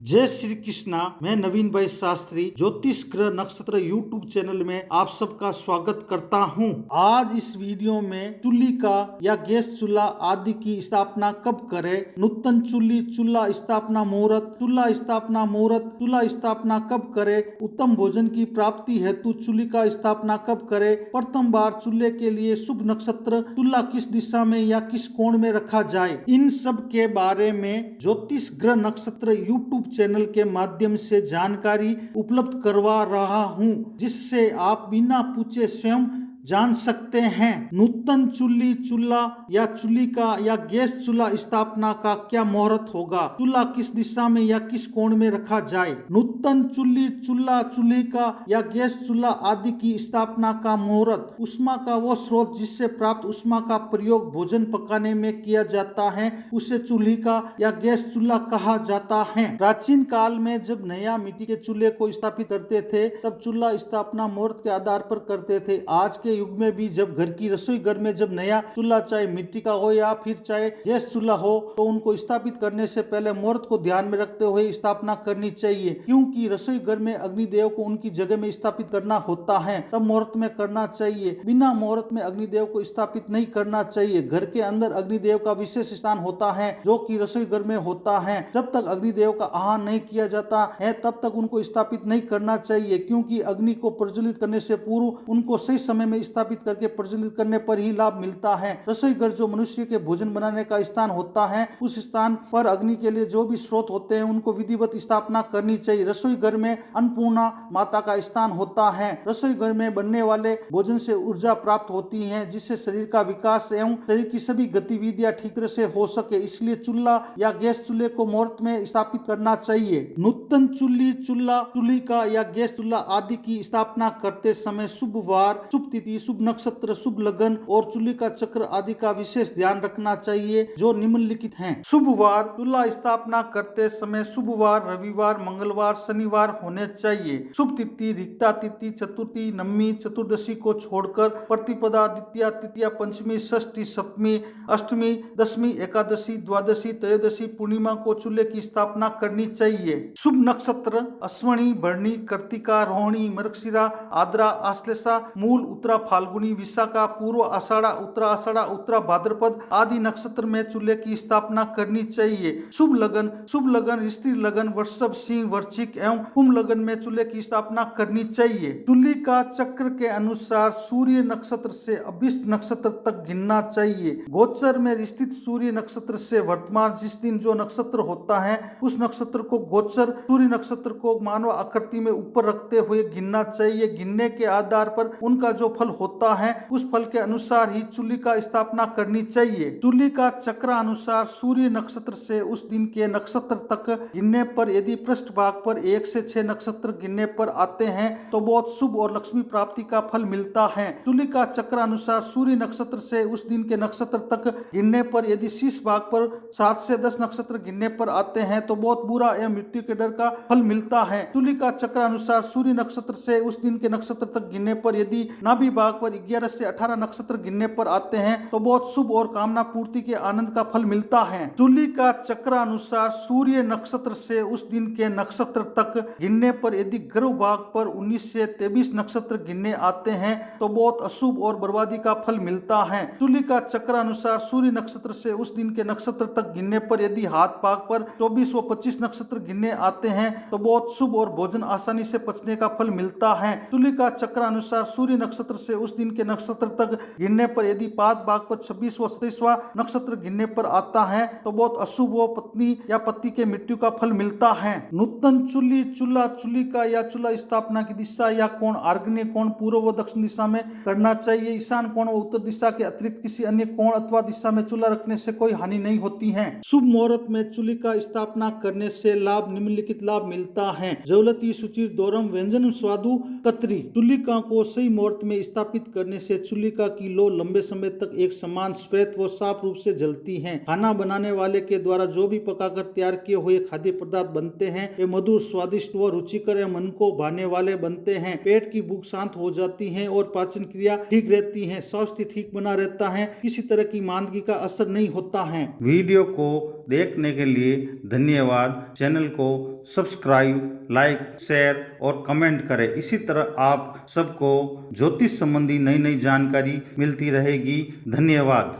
जय श्री कृष्णा। मैं नवीन भाई शास्त्री ज्योतिष ग्रह नक्षत्र यूट्यूब चैनल में आप सबका स्वागत करता हूं। आज इस वीडियो में चूल्ही का या गैस चूल्हा आदि की स्थापना कब करें, नूतन चूल्ही चूल्हा स्थापना मुहूर्त, चूल्हा स्थापना मुहूर्त, चूल्हा स्थापना कब करें, उत्तम भोजन की प्राप्ति हेतु चूल्ही का स्थापना कब करें, प्रथम बार चूल्हे के लिए शुभ नक्षत्र, चूल्हा किस दिशा में या किस कोण में रखा जाए, इन सब के बारे में ज्योतिष ग्रह नक्षत्र यूट्यूब चैनल के माध्यम से जानकारी उपलब्ध करवा रहा हूं, जिससे आप बिना पूछे स्वयं जान सकते हैं। नूतन चूल्ही चूल्हा या चूल्ही का या गैस चूल्हा स्थापना का क्या मुहूर्त होगा, चूल्हा किस दिशा में या किस कोण में रखा जाए। नूतन चूल्ही चूल्हा चूल्हे का या गैस चूल्हा आदि की स्थापना का मुहूर्त उष्मा का वो स्रोत जिससे प्राप्त उष्मा का प्रयोग भोजन पकाने में किया जाता है, उसे चूल्ही का या गैस चूल्हा कहा जाता है। प्राचीन काल में जब नया मिट्टी के चूल्हे को स्थापित करते थे तब चूल्हा स्थापना मुहूर्त के आधार पर करते थे। आज के युग में भी जब घर की रसोई घर में जब नया चूल्हा चाहे मिट्टी का हो या फिर चाहे गैस चूल्हा हो तो उनको स्थापित करने से पहले मुहूर्त को ध्यान में रखते हुए स्थापना करनी चाहिए, क्योंकि रसोई घर में अग्निदेव को उनकी जगह में स्थापित करना होता है, तब मुहूर्त में करना चाहिए। बिना मुहूर्त में अग्निदेव को स्थापित नहीं करना चाहिए। घर के अंदर अग्निदेव का विशेष स्थान होता है जो कि रसोई घर में होता है। जब तक अग्निदेव का आह्वान नहीं किया जाता है तब तक उनको स्थापित नहीं करना चाहिए, क्योंकि अग्नि को प्रज्वलित करने से पूर्व उनको सही समय में स्थापित करके प्रज्वलित करने पर ही लाभ मिलता है। रसोई घर जो मनुष्य के भोजन बनाने का स्थान होता है, उस स्थान पर अग्नि के लिए जो भी स्रोत होते हैं उनको विधिवत स्थापना करनी चाहिए। रसोई घर में अन्नपूर्णा माता का स्थान होता है। रसोई घर में बनने वाले भोजन से ऊर्जा प्राप्त होती है, जिससे शरीर का विकास एवं शरीर की सभी गतिविधियां ठीक तरह से हो सके, इसलिए चूल्हा या गैस चूल्हे को मुहूर्त में स्थापित करना चाहिए। नूतन चूल्ही चूल्हा चूल्ही का या गैस चूल्हा आदि की स्थापना करते समय शुभ वार, शुभ तिथि, शुभ नक्षत्र, शुभ लगन और चूल्हे का चक्र आदि का विशेष ध्यान रखना चाहिए, जो निम्नलिखित हैं। शुभ वार, चूल्हा स्थापना करते समय शुभ वार रविवार, मंगलवार, शनिवार होने चाहिए। शुभ तिथि रिक्ता तिथि, चतुर्थी, नवमी, चतुर्दशी को छोड़कर प्रतिपदा, द्वितीया, तृतीया, पंचमी, षष्ठी, सप्तमी, अष्टमी, दशमी, एकादशी, द्वादशी, त्रयोदशी, पूर्णिमा को चूल्हे की स्थापना करनी चाहिए। शुभ नक्षत्र अश्विनी, भरणी, कृत्तिका, रोहिणी, मृगशिरा, आद्रा, आश्लेषा, मूल, उत्तरा फाल्गुनी, विशाखा, पूर्व आषाढ़ा, उत्तरा आषाढ़ा, उत्तरा भाद्रपद आदि नक्षत्र में चूल्हे की स्थापना करनी चाहिए। शुभ लगन स्त्री लगन, वृषभ, सिंह, वृश्चिक एवं कुंभ लगन में चूल्हे की स्थापना करनी चाहिए। चूल्हे का चक्र के अनुसार सूर्य नक्षत्र से अभिष्ट नक्षत्र तक गिनना चाहिए। गोचर में स्थित सूर्य नक्षत्र से वर्तमान जिस दिन जो नक्षत्र होता है उस नक्षत्र को गोचर सूर्य नक्षत्र को मानव आकृति में ऊपर रखते हुए गिनना चाहिए। गिनने के आधार पर उनका जो फल होता है उस फल के अनुसार ही चूल्हे का स्थापना करनी चाहिए। चूल्हे का चक्र अनुसार सूर्य नक्षत्र से उस दिन के नक्षत्र तक गिनने पर यदि पृष्ठ भाग पर 1 से 6 नक्षत्र गिनने पर आते हैं तो बहुत शुभ और लक्ष्मी प्राप्ति का फल मिलता है। चूल्हे का चक्र अनुसार सूर्य नक्षत्र से उस दिन के नक्षत्र तक गिनने पर यदि शीर्ष भाग पर 7 से 10 नक्षत्र गिनने पर आते हैं तो बहुत बुरा एवं मृत्यु के डर का फल मिलता है। चूल्हे का चक्र अनुसार सूर्य नक्षत्र से उस दिन के नक्षत्र तक गिनने पर यदि नाभि भाग पर 11 से 18 नक्षत्र गिनने पर आते हैं तो बहुत शुभ और कामना पूर्ति के आनंद का फल मिलता है। चूल्हे का चक्र अनुसार सूर्य नक्षत्र से उस दिन के नक्षत्र तक गिनने पर यदि गर्भ भाग पर 19 से 23 नक्षत्र गिनने आते हैं तो बहुत अशुभ और बर्बादी का फल मिलता है। चूल्हे का चक्र अनुसार सूर्य नक्षत्र से उस दिन के नक्षत्र तक गिनने पर यदि हाथ भाग पर 24 व 25 नक्षत्र गिनने आते हैं तो बहुत शुभ और भोजन आसानी से पचने का फल मिलता है। चूल्हे का चक्र अनुसार सूर्य नक्षत्र से उस दिन के नक्षत्र तक गिनने पर यदि पाद भाग पर 26 व 27वां नक्षत्र गिनने पर आता है तो बहुत अशुभ व पत्नी या पति के मृत्यु का फल मिलता है। नूतन चूल्ही चूल्हा चूल्ही का या चूल्हा स्थापना की दिशा या कोण आग्नेय कोण, पूर्व व दक्षिण दिशा में करना चाहिए। ईशान कोण व उत्तर दिशा के अतिरिक्त किसी अन्य कोण अथवा दिशा में चूल्हा रखने से कोई हानि नहीं होती है। शुभ मुहूर्त में चूल्हे का स्थापना करने से लाभ निम्नलिखित लाभ मिलता है। जवलती सुचिर दोरम व्यंजन स्वादु कतरी। चूल्हे को सही मुहूर्त में स्थापित करने से चुलिका की लौ लंबे समय तक एक समान श्वेत व साफ रूप से जलती है। खाना बनाने वाले के द्वारा जो भी पकाकर तैयार किए हुए खाद्य पदार्थ बनते हैं वे मधुर, स्वादिष्ट व रुचिकर या मन को भाने वाले बनते हैं। पेट की भूख शांत हो जाती है और पाचन क्रिया ठीक रहती है। स्वास्थ्य ठीक बना रहता है। किसी तरह की मांदगी का असर नहीं होता है। वीडियो को देखने के लिए धन्यवाद। चैनल को सब्सक्राइब, लाइक, शेयर और कमेंट करें। इसी तरह आप सबको ज्योतिष संबंधी नई नई जानकारी मिलती रहेगी। धन्यवाद।